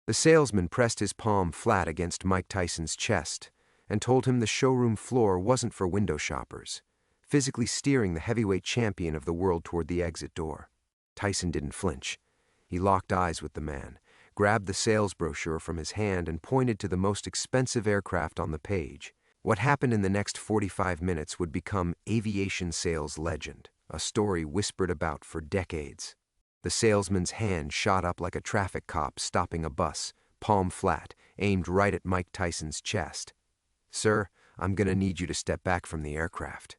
The salesman pressed his palm flat against Mike Tyson's chest and told him the showroom floor wasn't for window shoppers, physically steering the heavyweight champion of the world toward the exit door. Tyson didn't flinch. He locked eyes with the man, grabbed the sales brochure from his hand and pointed to the most expensive aircraft on the page. What happened in the next 45 minutes would become aviation sales legend, a story whispered about for decades. The salesman's hand shot up like a traffic cop stopping a bus, palm flat, aimed right at Mike Tyson's chest. "Sir, I'm gonna need you to step back from the aircraft."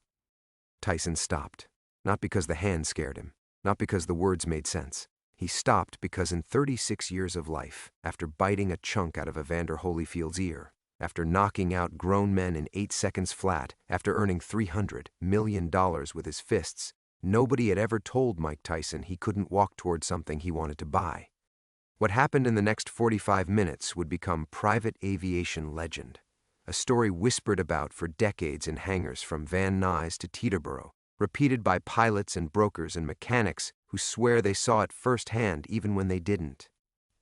Tyson stopped, not because the hand scared him, not because the words made sense. He stopped because in 36 years of life, after biting a chunk out of Evander Holyfield's ear, after knocking out grown men in 8 seconds flat, after earning $300 million with his fists, nobody had ever told Mike Tyson he couldn't walk toward something he wanted to buy. What happened in the next 45 minutes would become private aviation legend, a story whispered about for decades in hangars from Van Nuys to Teterboro, repeated by pilots and brokers and mechanics who swear they saw it firsthand even when they didn't.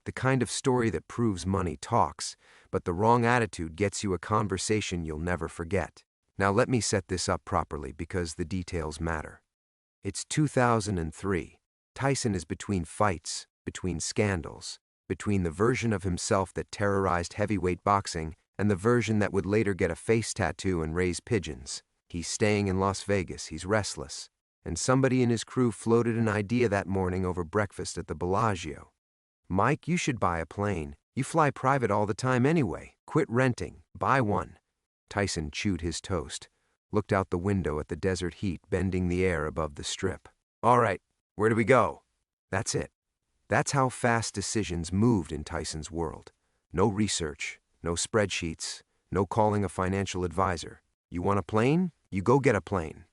The kind of story that proves money talks, but the wrong attitude gets you a conversation you'll never forget. Now let me set this up properly because the details matter. It's 2003. Tyson is between fights, between scandals, between the version of himself that terrorized heavyweight boxing and the version that would later get a face tattoo and raise pigeons. He's staying in Las Vegas, he's restless, and somebody in his crew floated an idea that morning over breakfast at the Bellagio. "Mike, you should buy a plane. You fly private all the time anyway. Quit renting. Buy one." Tyson chewed his toast, looked out the window at the desert heat bending the air above the strip. "All right, where do we go?" That's it. That's how fast decisions moved in Tyson's world. No research, no spreadsheets, no calling a financial advisor. You want a plane? You go get a plane.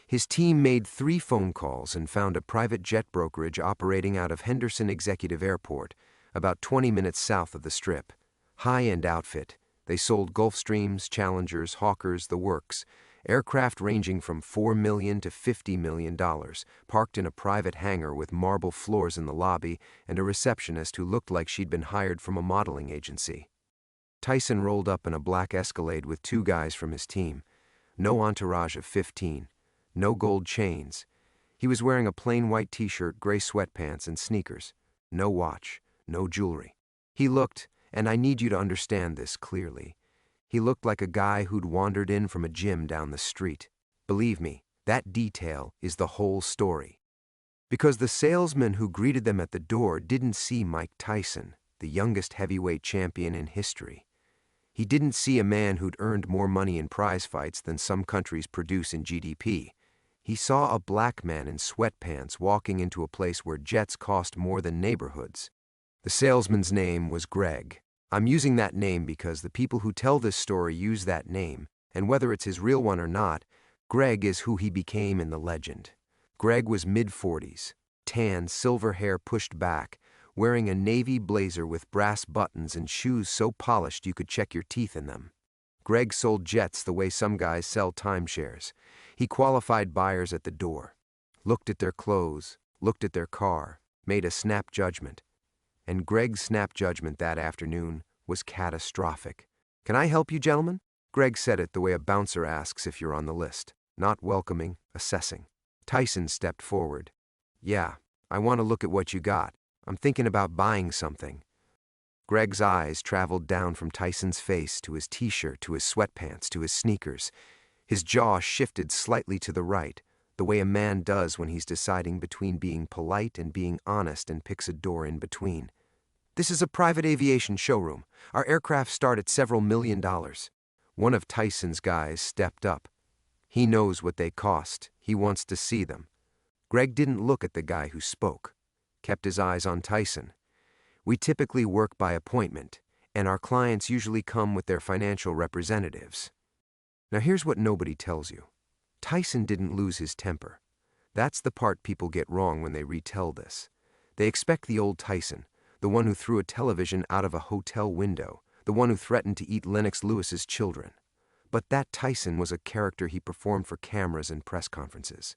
His team made 3 phone calls and found a private jet brokerage operating out of Henderson Executive Airport, about 20 minutes south of the Strip. High-end outfit. They sold Gulfstreams, Challengers, Hawkers, the works. Aircraft ranging from $4 million to $50 million, parked in a private hangar with marble floors in the lobby and a receptionist who looked like she'd been hired from a modeling agency. Tyson rolled up in a black Escalade with 2 guys from his team. No entourage of 15. No gold chains. He was wearing a plain white t-shirt, gray sweatpants, and sneakers. No watch, no jewelry. He looked, and I need you to understand this clearly, he looked like a guy who'd wandered in from a gym down the street. Believe me, that detail is the whole story. Because the salesman who greeted them at the door didn't see Mike Tyson, the youngest heavyweight champion in history. He didn't see a man who'd earned more money in prize fights than some countries produce in GDP. He saw a black man in sweatpants walking into a place where jets cost more than neighborhoods. The salesman's name was Greg. I'm using that name because the people who tell this story use that name, and whether it's his real one or not, Greg is who he became in the legend. Greg was mid-40s, tan, silver hair pushed back, wearing a navy blazer with brass buttons and shoes so polished you could check your teeth in them. Greg sold jets the way some guys sell timeshares. He qualified buyers at the door, looked at their clothes, looked at their car, made a snap judgment. And Greg's snap judgment that afternoon was catastrophic. "Can I help you, gentlemen?" Greg said it the way a bouncer asks if you're on the list, not welcoming, assessing. Tyson stepped forward. "Yeah, I want to look at what you got. I'm thinking about buying something." Greg's eyes traveled down from Tyson's face to his t-shirt, to his sweatpants, to his sneakers. His jaw shifted slightly to the right, the way a man does when he's deciding between being polite and being honest and picks a door in between. "This is a private aviation showroom. Our aircraft start at several $1,000,000. One of Tyson's guys stepped up. He knows what they cost. He wants to see them. Greg didn't look at the guy who spoke, kept his eyes on Tyson. "We typically work by appointment, and our clients usually come with their financial representatives." Now here's what nobody tells you. Tyson didn't lose his temper. That's the part people get wrong when they retell this. They expect the old Tyson, the one who threw a television out of a hotel window, the one who threatened to eat Lennox Lewis's children. But that Tyson was a character he performed for cameras and press conferences.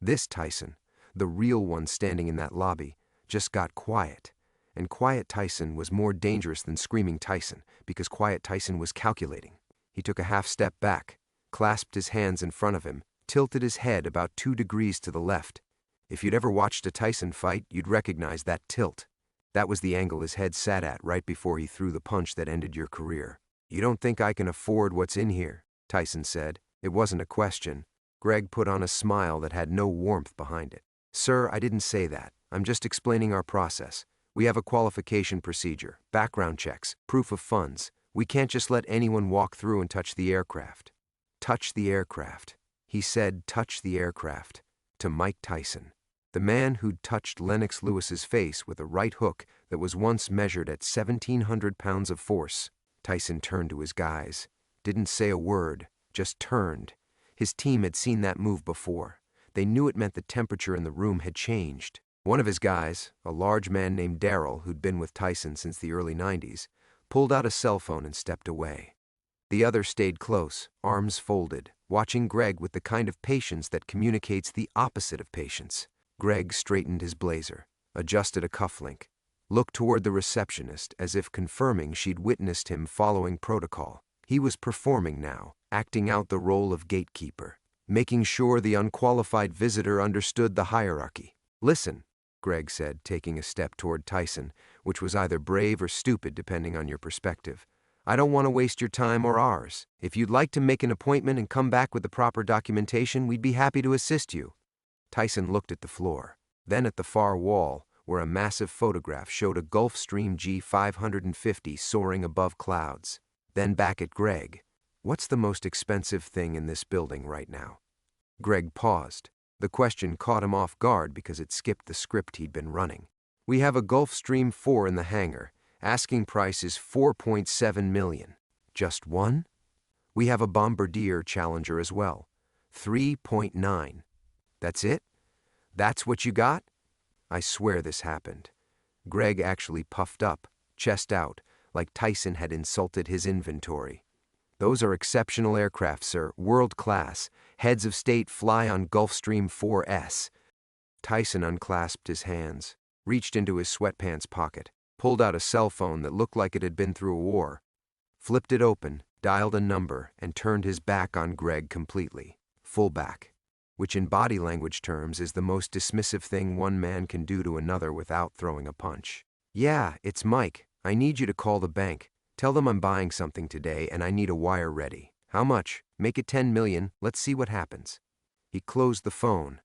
This Tyson, the real one standing in that lobby, just got quiet. And Quiet Tyson was more dangerous than Screaming Tyson, because Quiet Tyson was calculating. He took a half step back, clasped his hands in front of him, tilted his head about 2 degrees to the left. If you'd ever watched a Tyson fight, you'd recognize that tilt. That was the angle his head sat at right before he threw the punch that ended your career. "You don't think I can afford what's in here?" Tyson said. It wasn't a question. Greg put on a smile that had no warmth behind it. "Sir, I didn't say that. I'm just explaining our process. We have a qualification procedure, background checks, proof of funds. We can't just let anyone walk through and touch the aircraft." Touch the aircraft. He said touch the aircraft. To Mike Tyson. The man who'd touched Lennox Lewis's face with a right hook that was once measured at 1,700 pounds of force. Tyson turned to his guys. Didn't say a word, just turned. His team had seen that move before. They knew it meant the temperature in the room had changed. One of his guys, a large man named Darryl, who'd been with Tyson since the early 90s, pulled out a cell phone and stepped away. The other stayed close, arms folded, watching Greg with the kind of patience that communicates the opposite of patience. Greg straightened his blazer, adjusted a cufflink, looked toward the receptionist as if confirming she'd witnessed him following protocol. He was performing now, acting out the role of gatekeeper, making sure the unqualified visitor understood the hierarchy. "Listen," Greg said, taking a step toward Tyson, which was either brave or stupid depending on your perspective. "I don't want to waste your time or ours. If you'd like to make an appointment and come back with the proper documentation, we'd be happy to assist you." Tyson looked at the floor, then at the far wall, where a massive photograph showed a Gulfstream G550 soaring above clouds. Then back at Greg. "What's the most expensive thing in this building right now?" Greg paused. The question caught him off guard because it skipped the script he'd been running. "We have a Gulfstream 4 in the hangar. Asking price is $4.7 million. Just one? We have a Bombardier Challenger as well. 3.9. That's it? That's what you got?" I swear this happened. Greg actually puffed up, chest out, like Tyson had insulted his inventory. "Those are exceptional aircraft, sir, world class. Heads of state fly on Gulfstream 4S. Tyson unclasped his hands, reached into his sweatpants pocket, pulled out a cell phone that looked like it had been through a war, flipped it open, dialed a number, and turned his back on Greg completely. Full back. Which in body language terms is the most dismissive thing one man can do to another without throwing a punch. "Yeah, it's Mike. I need you to call the bank. Tell them I'm buying something today and I need a wire ready. How much? Make it 10 million. Let's see what happens." He closed the phone,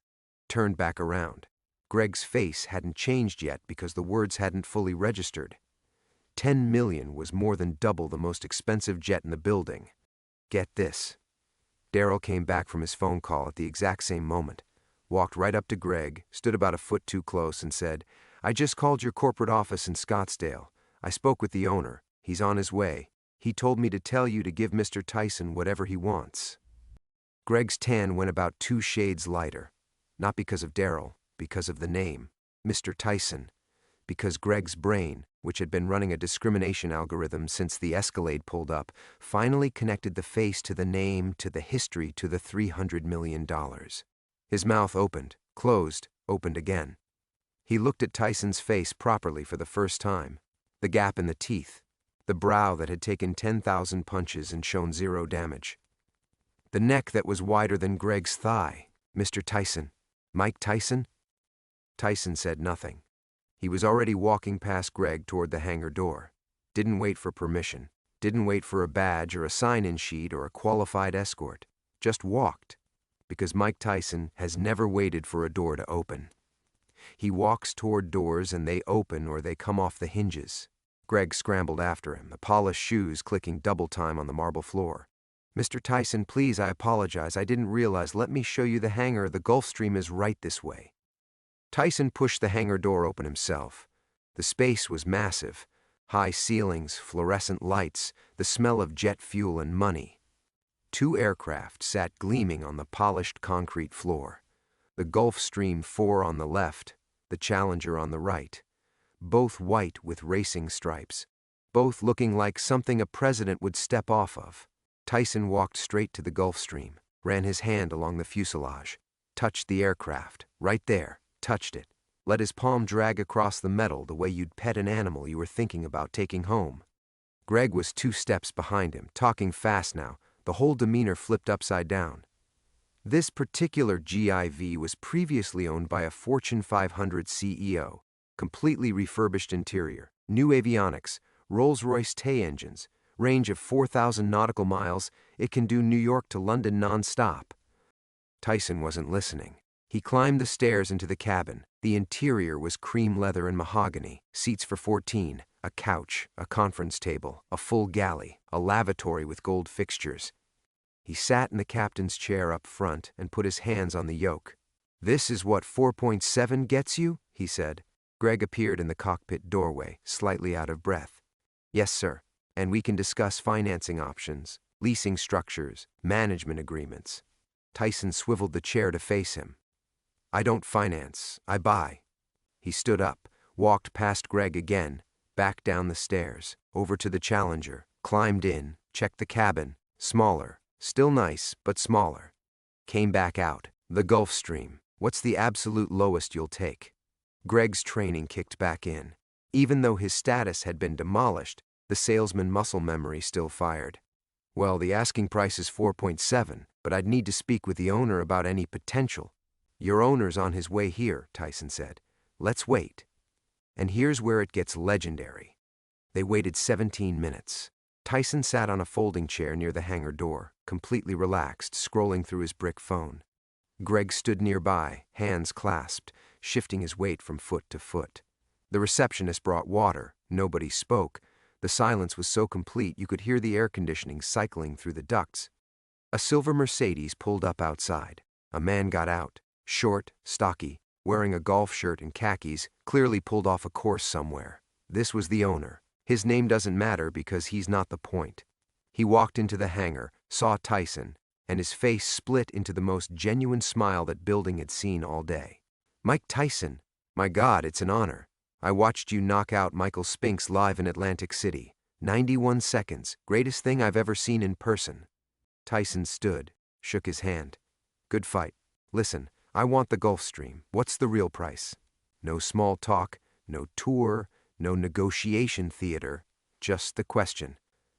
turned back around. Greg's face hadn't changed yet because the words hadn't fully registered. 10 million was more than double the most expensive jet in the building. Get this. Darryl came back from his phone call at the exact same moment, walked right up to Greg, stood about a foot too close, and said, "I just called your corporate office in Scottsdale. I spoke with the owner. He's on his way. He told me to tell you to give Mr. Tyson whatever he wants." Greg's tan went about 2 shades lighter. Not because of Darryl, because of the name, Mr. Tyson. Because Greg's brain, which had been running a discrimination algorithm since the Escalade pulled up, finally connected the face to the name, to the history, to the $300 million. His mouth opened, closed, opened again. He looked at Tyson's face properly for the first time. The gap in the teeth. The brow that had taken 10,000 punches and shown 0 damage. The neck that was wider than Greg's thigh. "Mr. Tyson. Mike Tyson?" Tyson said nothing. He was already walking past Greg toward the hangar door. Didn't wait for permission. Didn't wait for a badge or a sign-in sheet or a qualified escort. Just walked. Because Mike Tyson has never waited for a door to open. He walks toward doors and they open or they come off the hinges. Greg scrambled after him, the polished shoes clicking double time on the marble floor. "Mr. Tyson, please, I apologize. I didn't realize. Let me show you the hangar. The Gulfstream is right this way." Tyson pushed the hangar door open himself. The space was massive. High ceilings, fluorescent lights, the smell of jet fuel and money. 2 aircraft sat gleaming on the polished concrete floor. The Gulfstream 4 on the left, the Challenger on the right. Both white with racing stripes. Both looking like something a president would step off of. Tyson walked straight to the Gulfstream, ran his hand along the fuselage, touched the aircraft, right there, touched it. Let his palm drag across the metal the way you'd pet an animal you were thinking about taking home. Greg was 2 steps behind him, talking fast now, the whole demeanor flipped upside down. This particular GIV was previously owned by a Fortune 500 CEO. Completely refurbished interior, new avionics, Rolls-Royce Tay engines, range of 4,000 nautical miles, it can do New York to London non-stop. Tyson wasn't listening. He climbed the stairs into the cabin. The interior was cream leather and mahogany, seats for 14, a couch, a conference table, a full galley, a lavatory with gold fixtures. He sat in the captain's chair up front and put his hands on the yoke. "This is what 4.7 gets you?" he said. Greg appeared in the cockpit doorway, slightly out of breath. "Yes, sir. And we can discuss financing options, leasing structures, management agreements." Tyson swiveled the chair to face him. "I don't finance, I buy." He stood up, walked past Greg again, back down the stairs, over to the Challenger, climbed in, checked the cabin, smaller, still nice, but smaller. Came back out. "The Gulfstream, what's the absolute lowest you'll take?" Greg's training kicked back in. Even though his status had been demolished, the salesman muscle memory still fired. "Well, the asking price is 4.7, but I'd need to speak with the owner about any potential." "Your owner's on his way here," Tyson said. "Let's wait." And here's where it gets legendary. They waited 17 minutes. Tyson sat on a folding chair near the hangar door, completely relaxed, scrolling through his brick phone. Greg stood nearby, hands clasped, shifting his weight from foot to foot. The receptionist brought water. Nobody spoke. The silence was so complete you could hear the air conditioning cycling through the ducts. A silver Mercedes pulled up outside. A man got out, short, stocky, wearing a golf shirt and khakis, clearly pulled off a course somewhere. This was the owner. His name doesn't matter because he's not the point. He walked into the hangar, saw Tyson, and his face split into the most genuine smile that building had seen all day. "Mike Tyson, my God, it's an honor. I watched you knock out Michael Spinks live in Atlantic City. 91 seconds, greatest thing I've ever seen in person." Tyson stood, shook his hand. "Good fight. Listen, I want the Gulfstream. What's the real price?" No small talk, no tour, no negotiation theater, just the question.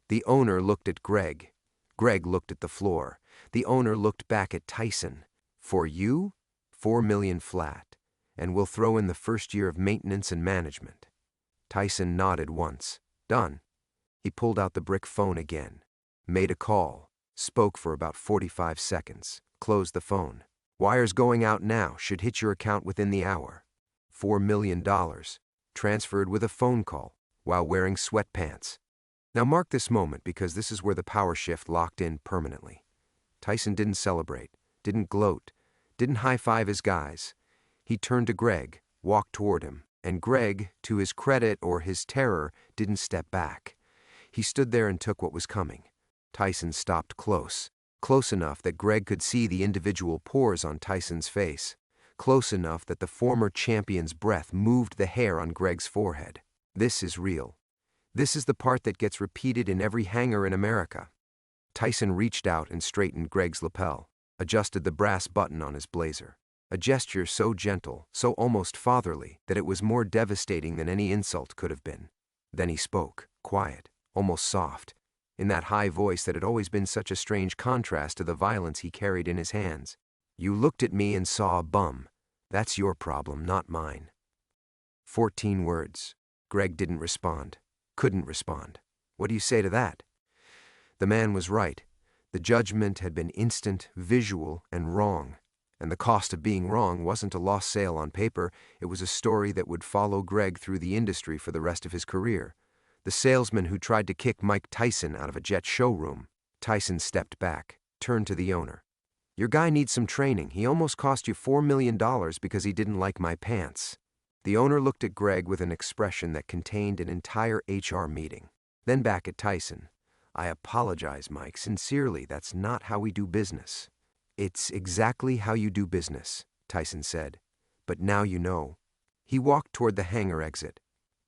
The owner looked at Greg. Greg looked at the floor. The owner looked back at Tyson. "For you, 4 million flat, and we'll throw in the first year of maintenance and management." Tyson nodded once. "Done." He pulled out the brick phone again, made a call, spoke for about 45 seconds, closed the phone. "Wires going out now, should hit your account within the hour. $4 million, transferred with a phone call, while wearing sweatpants." Now mark this moment because this is where the power shift locked in permanently. Tyson didn't celebrate, didn't gloat, didn't high-five his guys. He turned to Greg, walked toward him, and Greg, to his credit or his terror, didn't step back. He stood there and took what was coming. Tyson stopped close enough that Greg could see the individual pores on Tyson's face, close enough that the former champion's breath moved the hair on Greg's forehead. This is real. This is the part that gets repeated in every hangar in America. Tyson reached out and straightened Greg's lapel, adjusted the brass button on his blazer. A gesture so gentle, so almost fatherly, that it was more devastating than any insult could have been. Then he spoke, quiet, almost soft, in that high voice that had always been such a strange contrast to the violence he carried in his hands. "You looked at me and saw a bum. That's your problem, not mine." 14 words. Greg didn't respond. Couldn't respond. What do you say to that? The man was right. The judgment had been instant, visual, and wrong. And the cost of being wrong wasn't a lost sale on paper, it was a story that would follow Greg through the industry for the rest of his career. The salesman who tried to kick Mike Tyson out of a jet showroom. Tyson stepped back, turned to the owner. "Your guy needs some training. He almost cost you $4 million because he didn't like my pants." The owner looked at Greg with an expression that contained an entire HR meeting. Then back at Tyson. "I apologize, Mike. Sincerely, that's not how we do business." "It's exactly how you do business," Tyson said. "But now you know." He walked toward the hangar exit.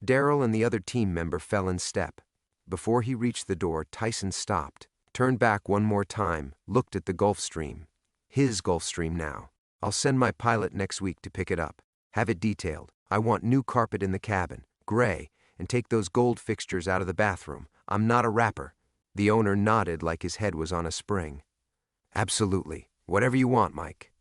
Darrell and the other team member fell in step. Before he reached the door, Tyson stopped, turned back one more time, looked at the Gulfstream. His Gulfstream now. "I'll send my pilot next week to pick it up." Have it detailed. I want new carpet in the cabin, gray, and take those gold fixtures out of the bathroom. I'm not a rapper." The owner nodded like his head was on a spring. "Absolutely. Whatever you want, Mike."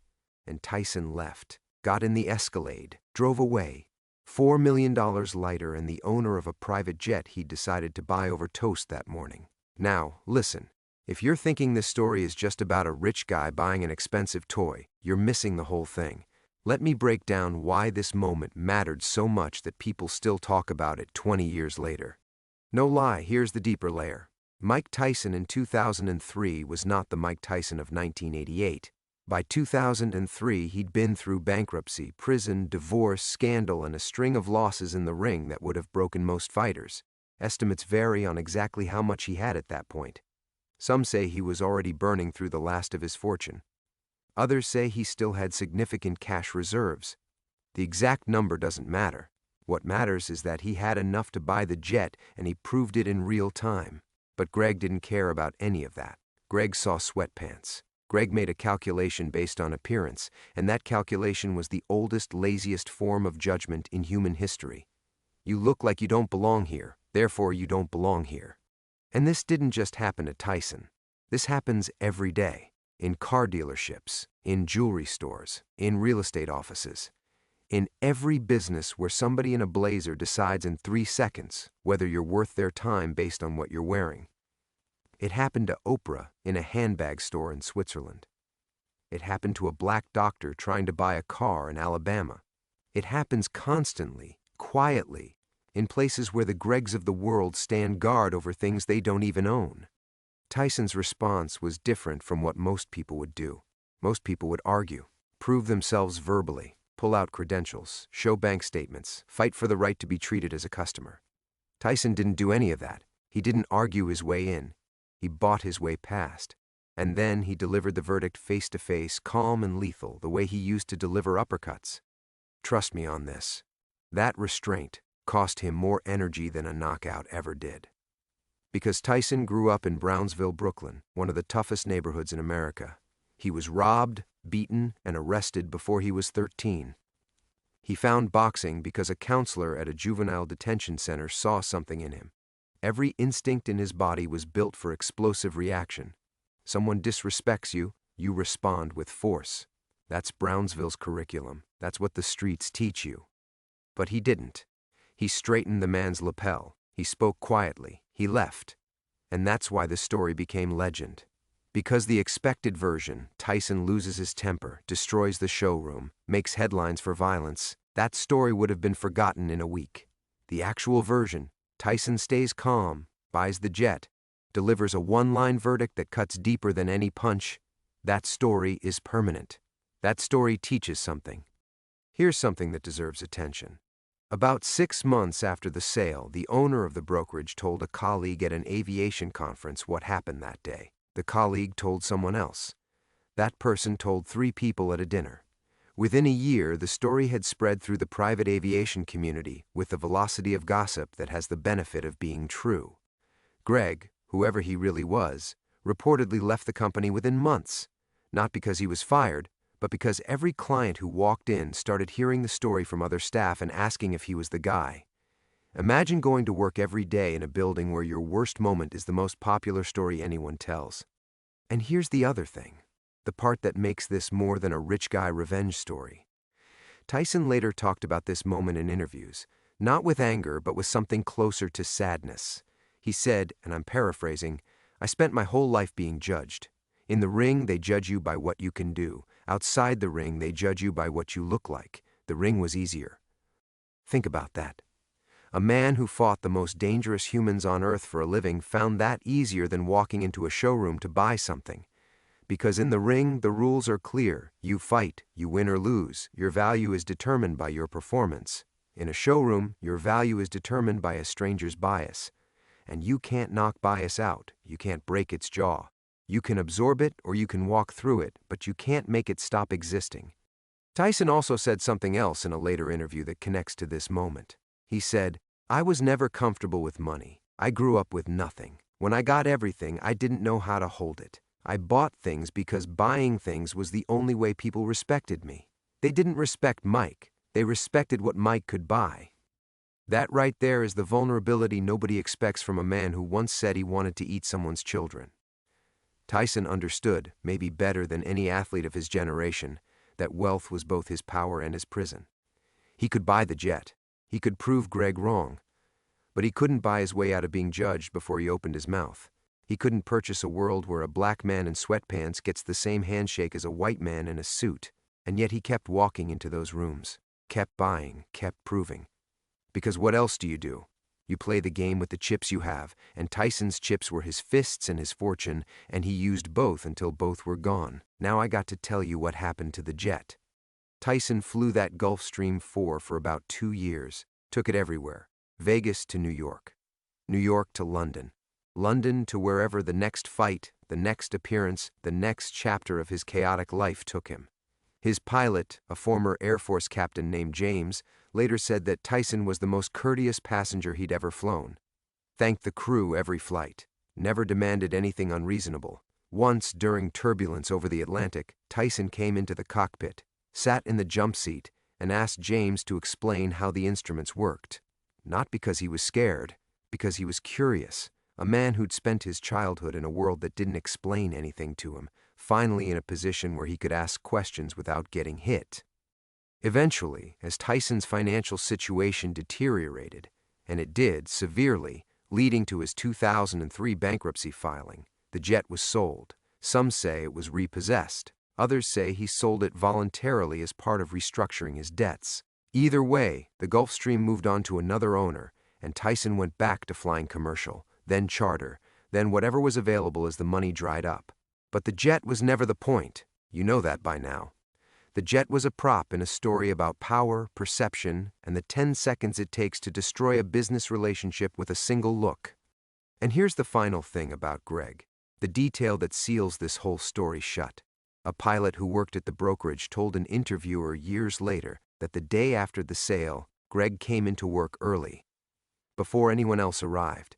And Tyson left, got in the Escalade, drove away. $4 million lighter and the owner of a private jet he'd decided to buy over toast that morning. Now, listen. If you're thinking this story is just about a rich guy buying an expensive toy, you're missing the whole thing. Let me break down why this moment mattered so much that people still talk about it 20 years later. No lie, here's the deeper layer. Mike Tyson in 2003 was not the Mike Tyson of 1988. By 2003, he'd been through bankruptcy, prison, divorce, scandal, and a string of losses in the ring that would have broken most fighters. Estimates vary on exactly how much he had at that point. Some say he was already burning through the last of his fortune. Others say he still had significant cash reserves. The exact number doesn't matter. What matters is that he had enough to buy the jet, and he proved it in real time. But Greg didn't care about any of that. Greg saw sweatpants. Greg made a calculation based on appearance, and that calculation was the oldest, laziest form of judgment in human history. You look like you don't belong here, therefore you don't belong here. And this didn't just happen to Tyson. This happens every day. In car dealerships, in jewelry stores, in real estate offices. In every business where somebody in a blazer decides in 3 seconds whether you're worth their time based on what you're wearing. It happened to Oprah in a handbag store in Switzerland. It happened to a black doctor trying to buy a car in Alabama. It happens constantly, quietly, in places where the Gregs of the world stand guard over things they don't even own. Tyson's response was different from what most people would do. Most people would argue, prove themselves verbally, pull out credentials, show bank statements, fight for the right to be treated as a customer. Tyson didn't do any of that. He didn't argue his way in. He bought his way past. And then he delivered the verdict face to face, calm and lethal, the way he used to deliver uppercuts. Trust me on this. That restraint cost him more energy than a knockout ever did. Because Tyson grew up in Brownsville, Brooklyn, one of the toughest neighborhoods in America. He was robbed, beaten, and arrested before he was 13. He found boxing because a counselor at a juvenile detention center saw something in him. Every instinct in his body was built for explosive reaction. Someone disrespects you, you respond with force. That's Brownsville's curriculum. That's what the streets teach you. But he didn't. He straightened the man's lapel. He spoke quietly. He left. And that's why the story became legend. Because the expected version, Tyson loses his temper, destroys the showroom, makes headlines for violence, that story would have been forgotten in a week. The actual version, Tyson stays calm, buys the jet, delivers a one-line verdict that cuts deeper than any punch. That story is permanent. That story teaches something. Here's something that deserves attention. About 6 months after the sale, the owner of the brokerage told a colleague at an aviation conference what happened that day. The colleague told someone else. That person told 3 people at a dinner. Within a year, the story had spread through the private aviation community with the velocity of gossip that has the benefit of being true. Greg, whoever he really was, reportedly left the company within months, not because he was fired, but because every client who walked in started hearing the story from other staff and asking if he was the guy. Imagine going to work every day in a building where your worst moment is the most popular story anyone tells. And here's the other thing, the part that makes this more than a rich guy revenge story. Tyson later talked about this moment in interviews, not with anger, but with something closer to sadness. He said, and I'm paraphrasing, "I spent my whole life being judged. In the ring, they judge you by what you can do. Outside the ring, they judge you by what you look like. The ring was easier." Think about that. A man who fought the most dangerous humans on earth for a living found that easier than walking into a showroom to buy something. Because in the ring, the rules are clear. You fight, you win or lose. Your value is determined by your performance. In a showroom, your value is determined by a stranger's bias. And you can't knock bias out. You can't break its jaw. You can absorb it or you can walk through it, but you can't make it stop existing. Tyson also said something else in a later interview that connects to this moment. He said, "I was never comfortable with money. I grew up with nothing. When I got everything, I didn't know how to hold it. I bought things because buying things was the only way people respected me. They didn't respect Mike. They respected what Mike could buy. That right there is the vulnerability nobody expects from a man who once said he wanted to eat someone's children. Tyson understood, maybe better than any athlete of his generation, that wealth was both his power and his prison. He could buy the jet. He could prove Greg wrong. But he couldn't buy his way out of being judged before he opened his mouth. He couldn't purchase a world where a black man in sweatpants gets the same handshake as a white man in a suit. And yet he kept walking into those rooms, kept buying, kept proving. Because what else do? You play the game with the chips you have, and Tyson's chips were his fists and his fortune, and he used both until both were gone. Now I got to tell you what happened to the jet. Tyson flew that Gulfstream 4 for about 2 years, took it everywhere. Vegas to New York to London, London to wherever the next fight, the next appearance, the next chapter of his chaotic life took him. His pilot, a former Air Force captain named James, later said that Tyson was the most courteous passenger he'd ever flown. Thanked the crew every flight, never demanded anything unreasonable. Once, during turbulence over the Atlantic, Tyson came into the cockpit, sat in the jump seat, and asked James to explain how the instruments worked. Not because he was scared, because he was curious. A man who'd spent his childhood in a world that didn't explain anything to him, finally in a position where he could ask questions without getting hit. Eventually, as Tyson's financial situation deteriorated, and it did severely, leading to his 2003 bankruptcy filing, the jet was sold. Some say it was repossessed. Others say he sold it voluntarily as part of restructuring his debts. Either way, the Gulfstream moved on to another owner, and Tyson went back to flying commercial, then charter, then whatever was available as the money dried up. But the jet was never the point. You know that by now. The jet was a prop in a story about power, perception, and the 10 seconds it takes to destroy a business relationship with a single look. And here's the final thing about Greg, the detail that seals this whole story shut. A pilot who worked at the brokerage told an interviewer years later that the day after the sale, Greg came into work early. Before anyone else arrived,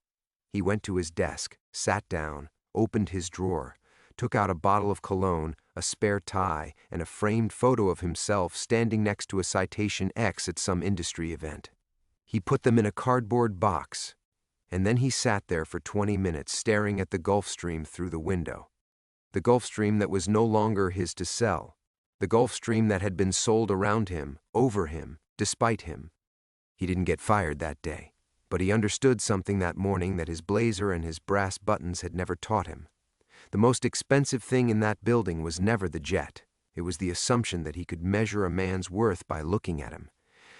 he went to his desk, sat down, opened his drawer, took out a bottle of cologne, a spare tie, and a framed photo of himself standing next to a Citation X at some industry event. He put them in a cardboard box, and then he sat there for 20 minutes staring at the Gulfstream through the window. The Gulfstream that was no longer his to sell. The Gulfstream that had been sold around him, over him, despite him. He didn't get fired that day, but he understood something that morning that his blazer and his brass buttons had never taught him. The most expensive thing in that building was never the jet. It was the assumption that he could measure a man's worth by looking at him.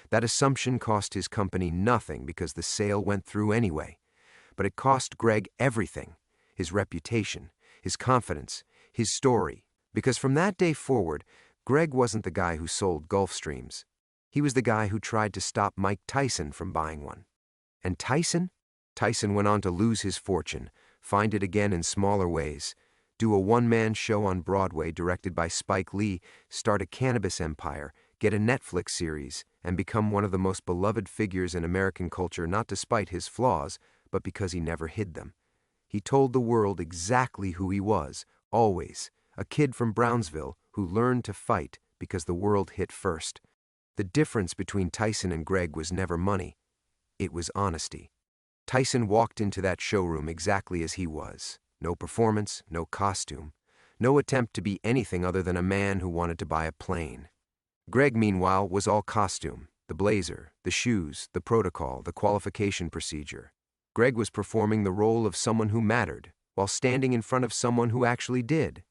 That assumption cost his company nothing because the sale went through anyway. But it cost Greg everything. His reputation, his confidence, his story. Because from that day forward, Greg wasn't the guy who sold Gulfstreams. He was the guy who tried to stop Mike Tyson from buying one. And Tyson? Tyson went on to lose his fortune, find it again in smaller ways, do a one-man show on Broadway directed by Spike Lee, start a cannabis empire, get a Netflix series, and become one of the most beloved figures in American culture not despite his flaws, but because he never hid them. He told the world exactly who he was, always, a kid from Brownsville who learned to fight because the world hit first. The difference between Tyson and Greg was never money. It was honesty. Tyson walked into that showroom exactly as he was. No performance, no costume, no attempt to be anything other than a man who wanted to buy a plane. Greg, meanwhile, was all costume, the blazer, the shoes, the protocol, the qualification procedure. Greg was performing the role of someone who mattered, while standing in front of someone who actually did.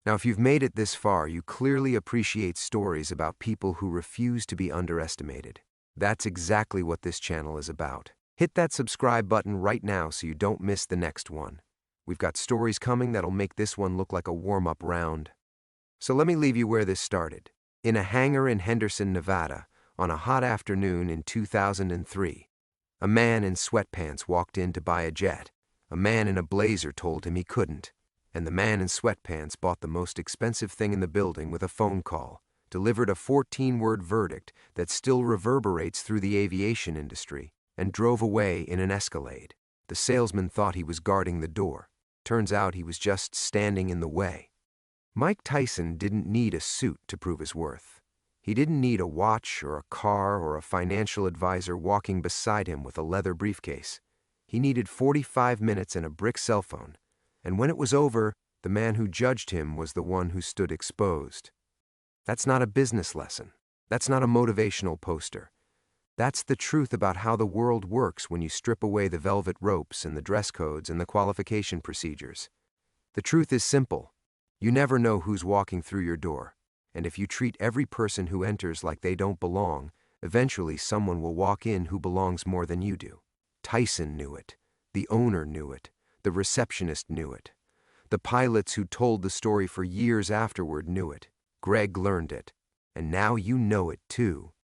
Now, if you've made it this far, you clearly appreciate stories about people who refuse to be underestimated. That's exactly what this channel is about. Hit that subscribe button right now so you don't miss the next one. We've got stories coming that'll make this one look like a warm-up round. So let me leave you where this started. In a hangar in Henderson, Nevada, on a hot afternoon in 2003, a man in sweatpants walked in to buy a jet. A man in a blazer told him he couldn't. And the man in sweatpants bought the most expensive thing in the building with a phone call, delivered a 14-word verdict that still reverberates through the aviation industry, and drove away in an Escalade. The salesman thought he was guarding the door. Turns out he was just standing in the way. Mike Tyson didn't need a suit to prove his worth. He didn't need a watch or a car or a financial advisor walking beside him with a leather briefcase. He needed 45 minutes and a brick cell phone. And when it was over, the man who judged him was the one who stood exposed. That's not a business lesson. That's not a motivational poster. That's the truth about how the world works when you strip away the velvet ropes and the dress codes and the qualification procedures. The truth is simple. You never know who's walking through your door. And if you treat every person who enters like they don't belong, eventually someone will walk in who belongs more than you do. Tyson knew it. The owner knew it. The receptionist knew it. The pilots who told the story for years afterward knew it. Greg learned it. And now you know it too.